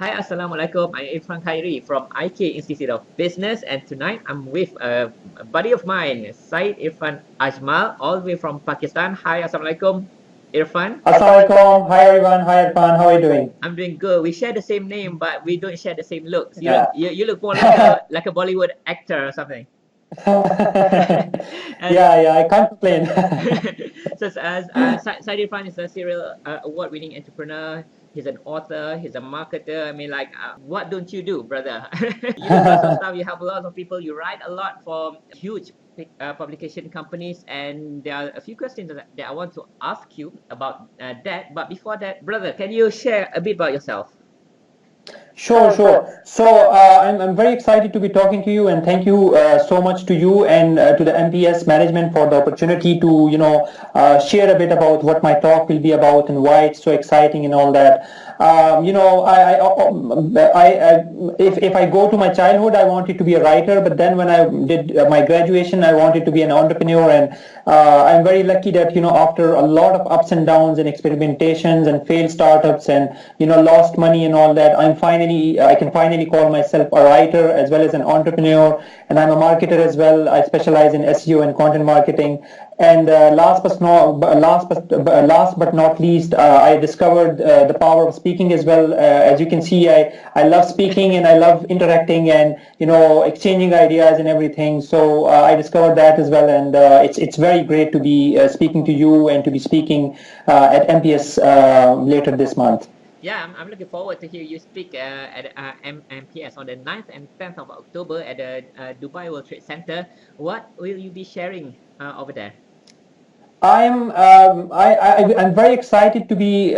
Hi, Assalamualaikum. I'm Irfan Khairi from IK Institute of Business, and tonight I'm with a buddy of mine, Said Irfan Ajmal, all the way from Pakistan. Hi, Assalamualaikum, Irfan. Assalamualaikum. Hi everyone. Hi Irfan. How are you doing? I'm doing good. We share the same name, but we don't share the same looks. You look, Yeah. you, you look more like a Bollywood actor or something. And Yeah, I can't complain. so as Said Irfan is a serial award-winning entrepreneur. He's an author. He's a marketer. I mean, like, what don't you do, brother? You do lots of stuff. You help a lot of people. You write a lot for huge publication companies. And there are a few questions that I want to ask you about that. But before that, brother, can you share a bit about yourself? Sure. So I'm very excited to be talking to you, and thank you so much to you and to the MPS management for the opportunity to share a bit about what my talk will be about and why it's so exciting and all that. If I go to my childhood, I wanted to be a writer, but then when I did my graduation, I wanted to be an entrepreneur, and I'm very lucky that after a lot of ups and downs and experimentations and failed startups and lost money and all that, I can finally call myself a writer as well as an entrepreneur, and I'm a marketer as well. I specialize in SEO and content marketing. And last but not least, I discovered the power of speaking as well. As you can see, I love speaking and I love interacting and exchanging ideas and everything. So I discovered that as well, and it's very great to be speaking to you and to be speaking at MPS later this month. Yeah, I'm looking forward to hear you speak at MPS on the 9th and 10th of October at the Dubai World Trade Center. What will you be sharing over there? I'm very excited to be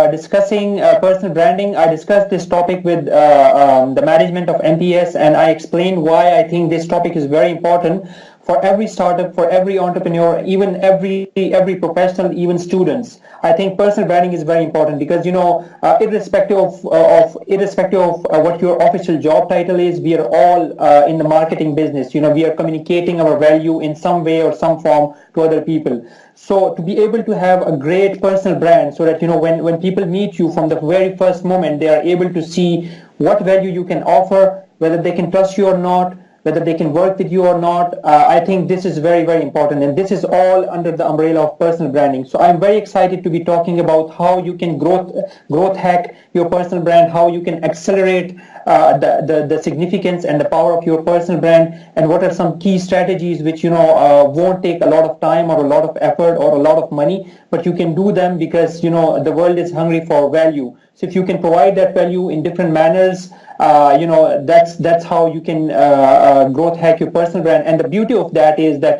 discussing personal branding. I discussed this topic with the management of MPS, and I explained why I think this topic is very important for every startup, for every entrepreneur, even every professional, even students. I think personal branding is very important because irrespective of what your official job title is, we are all in the marketing business. We are communicating our value in some way or some form to other people. So to be able to have a great personal brand so that when people meet you from the very first moment, they are able to see what value you can offer, whether they can trust you or not, whether they can work with you or not. I think this is very important, and this is all under the umbrella of personal branding. So I'm very excited to be talking about how you can growth hack your personal brand, how you can accelerate the significance and the power of your personal brand, and what are some key strategies which won't take a lot of time or a lot of effort or a lot of money, but you can do them because the world is hungry for value. So if you can provide that value in different manners, that's how you can growth hack your personal brand. And the beauty of that is that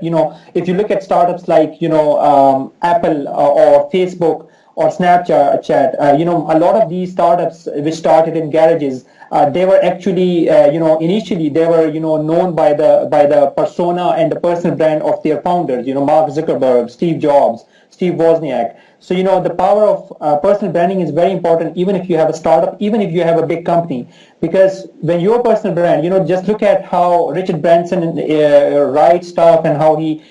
if you look at startups like Apple or Facebook or Snapchat, a lot of these startups which started in garages, they were actually initially they were known by the persona and the personal brand of their founders. Mark Zuckerberg, Steve Jobs, Steve Wozniak. So the power of personal branding is very important, even if you have a startup, even if you have a big company, because when your personal brand, just look at how Richard Branson writes stuff and how he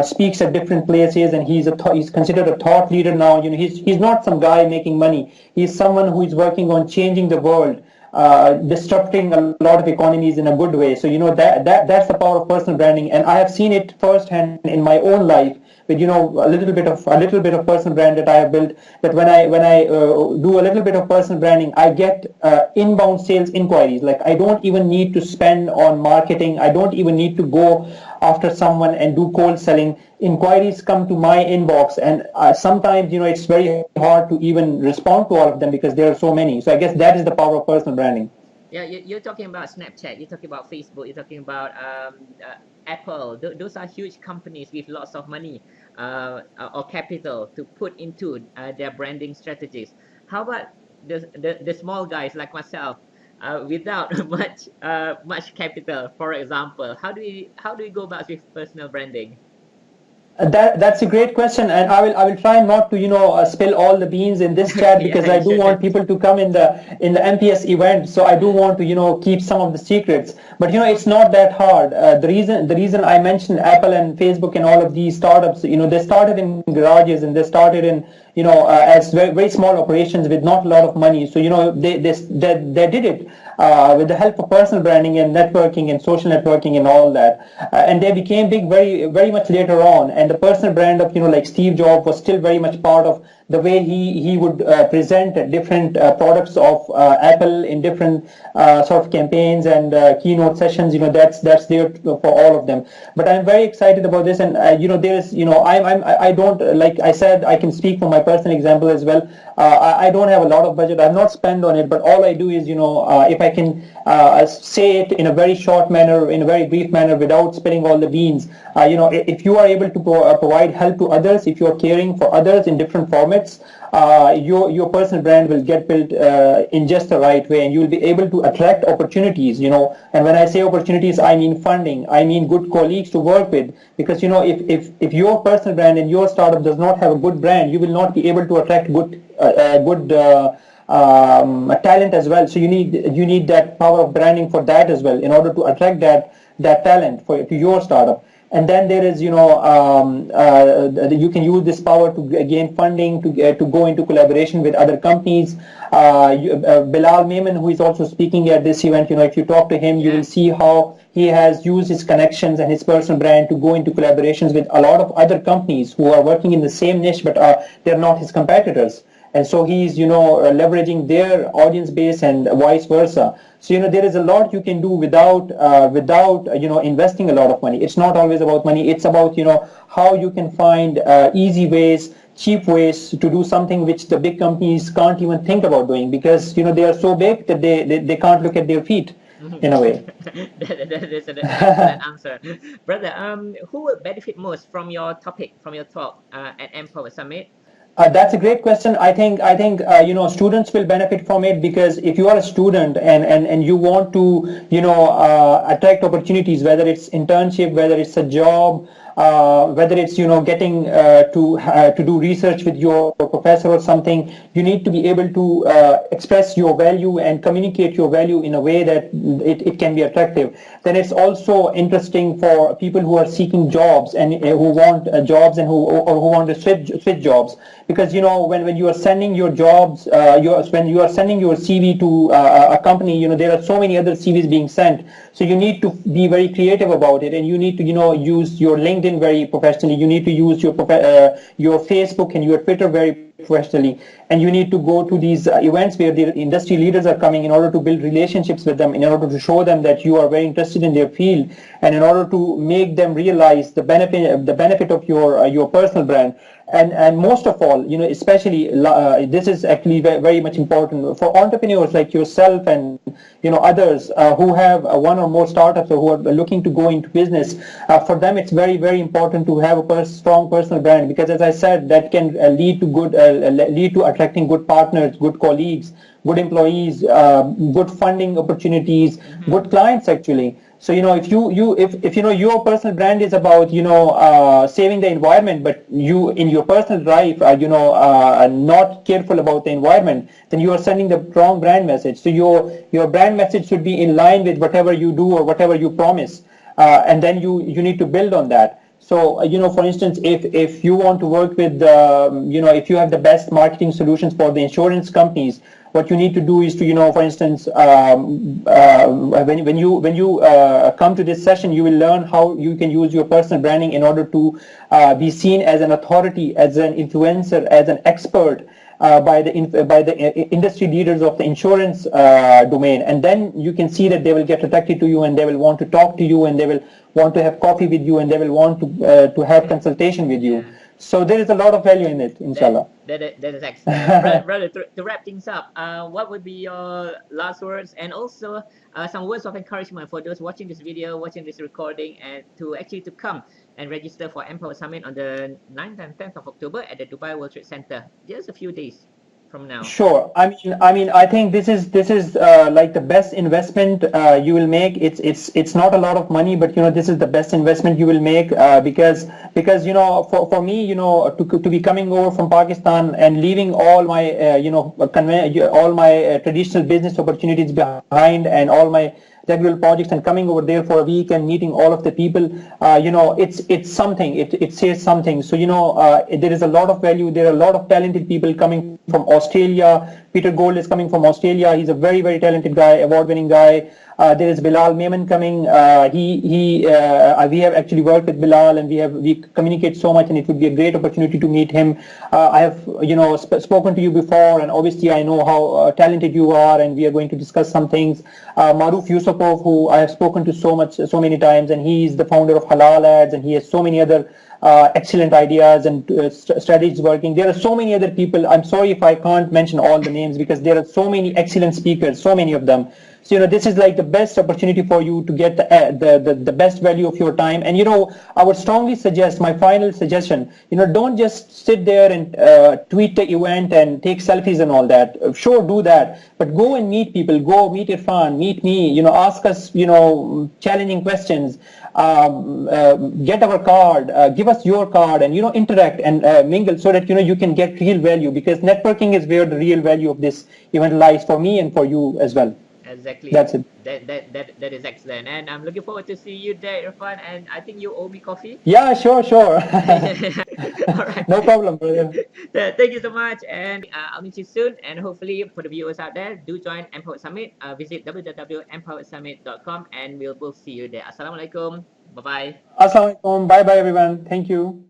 speaks at different places, and he's considered a thought leader now. He's not some guy making money. He's someone who is working on changing the world. Disrupting a lot of economies in a good way. So that's the power of personal branding, and I have seen it firsthand in my own life with a little bit of personal brand that I have built. That when I do a little bit of personal branding, I get inbound sales inquiries. Like I don't even need to spend on marketing. I don't even need to go after someone and do cold selling. Inquiries come to my inbox, and sometimes it's very hard to even respond to all of them because there are so many. So I guess that is the power of personal branding. Yeah, you're talking about Snapchat, you're talking about Facebook, you're talking about Apple. Those are huge companies with lots of money or capital to put into their branding strategies. How about the small guys like myself without much capital, for example? How do we go about with personal branding? That's a great question, and I will try not to spill all the beans in this chat Yeah, because you I do want shouldn't. people to come in the MPS event. So I do want to keep some of the secrets, but it's not that hard. The reason I mentioned Apple and Facebook and all of these startups, they started in garages and they started in as very, very small operations with not a lot of money. So they did it with the help of personal branding and networking and social networking and all that, and they became big very, very much later on. And the personal brand of like Steve Jobs was still very much part of the way he would present different products of Apple in different sort of campaigns and keynote sessions. That's there for all of them. But I'm very excited about this, and there's I don't, like I said, I can speak from my personal example as well. I don't have a lot of budget. I've not spent on it, but all I do is if I can say it in a very short manner, in a very brief manner, without spilling all the beans. If you are able to provide help to others, if you are caring for others in different formats, your personal brand will get built in just the right way, and you will be able to attract opportunities. And when I say opportunities, I mean funding, I mean good colleagues to work with, because if your personal brand and your startup does not have a good brand, you will not be able to attract good talent as well. So you need that power of branding for that as well, in order to attract that talent to your startup. And then there is, you can use this power to gain funding, to go into collaboration with other companies. Bilal Maiman, who is also speaking at this event, if you talk to him, you will see how he has used his connections and his personal brand to go into collaborations with a lot of other companies who are working in the same niche, but they're not his competitors. And so he's, leveraging their audience base and vice versa. So, there is a lot you can do without investing a lot of money. It's not always about money. It's about, how you can find easy ways, cheap ways to do something which the big companies can't even think about doing, because, they are so big that they can't look at their feet. In a way. That's an excellent answer, brother. Who will benefit most from your topic, from your talk at Empower Summit? That's a great question. I think students will benefit from it, because if you are a student and you want to attract opportunities, whether it's internship, whether it's a job, whether it's getting to do research with your professor or something, you need to be able to express your value and communicate your value in a way that it can be attractive. Then it's also interesting for people who are seeking jobs and who want jobs and who want to switch jobs, because when you are sending your jobs, when you are sending your CV to a company, there are so many other CVs being sent. So you need to be very creative about it, and you need to use your LinkedIn very professionally. You need to use your Facebook and your Twitter very professionally, and you need to go to these events where the industry leaders are coming, in order to build relationships with them, in order to show them that you are very interested in their field, and in order to make them realize the benefit of your personal brand. And most of all, especially this is actually very, very much important for entrepreneurs like yourself and others who have one or more startups, or who are looking to go into business. For them, it's very, very important to have a strong personal brand, because, as I said, that can lead to attracting good partners, good colleagues, good employees, good funding opportunities, good clients actually. So if your personal brand is about saving the environment, but you in your personal life are not careful about the environment, then you are sending the wrong brand message. So your brand message should be in line with whatever you do or whatever you promise, and then you need to build on that. So for instance, if you want to work with if you have the best marketing solutions for the insurance companies, what you need to do is to, for instance, when you come to this session, you will learn how you can use your personal branding in order to be seen as an authority, as an influencer, as an expert by the industry leaders of the insurance domain. And then you can see that they will get attracted to you, and they will want to talk to you, and they will want to have coffee with you, and they will want to have consultation with you. So there is a lot of value in it, inshallah. That is excellent. Brother, to wrap things up, what would be your last words, and also some words of encouragement for those watching this video, watching this recording, and to come and register for Empower Summit on the 9th and 10th of October at the Dubai World Trade Center, just a few days from now? Sure. I mean, I think this is like the best investment you will make. It's not a lot of money, but this is the best investment you will make because for me, to be coming over from Pakistan and leaving all my all my traditional business opportunities behind, and all my Jaguar projects and coming over there for a week and meeting all of the people, it's something. It says something. So there is a lot of value. There are a lot of talented people coming from Australia. Peter Gold is coming from Australia. He's a very, very talented guy, award-winning guy. There is Bilal Mehman coming. We have actually worked with Bilal, and we communicate so much, and it would be a great opportunity to meet him. I have spoken to you before, and obviously I know how talented you are, and we are going to discuss some things. Maruf Yusupov, who I have spoken to so many times, and he is the founder of Halal Ads, and he has so many other excellent ideas and strategies working. There are so many other people. I'm sorry if I can't mention all the names because there are so many excellent speakers, so many of them. So this is like the best opportunity for you to get the best value of your time. And I would strongly suggest, my final suggestion, don't just sit there and tweet the event and take selfies and all that. Sure, do that, but go and meet people. Go meet Irfan, meet me. Ask us challenging questions. Get our card, give us your card, and interact and mingle so that you can get real value, because networking is where the real value of this event lies for me and for you as well. Exactly. That's it. That is excellent, and I'm looking forward to see you there, Irfan. And I think you owe me coffee. Yeah, sure. All right. No problem, brother. Thank you so much, and I'll meet you soon. And hopefully, for the viewers out there, do join Empowered Summit. Visit www.empoweredsummit.com, and we'll both see you there. Assalamualaikum. Bye bye. Assalamualaikum. Bye bye, everyone. Thank you.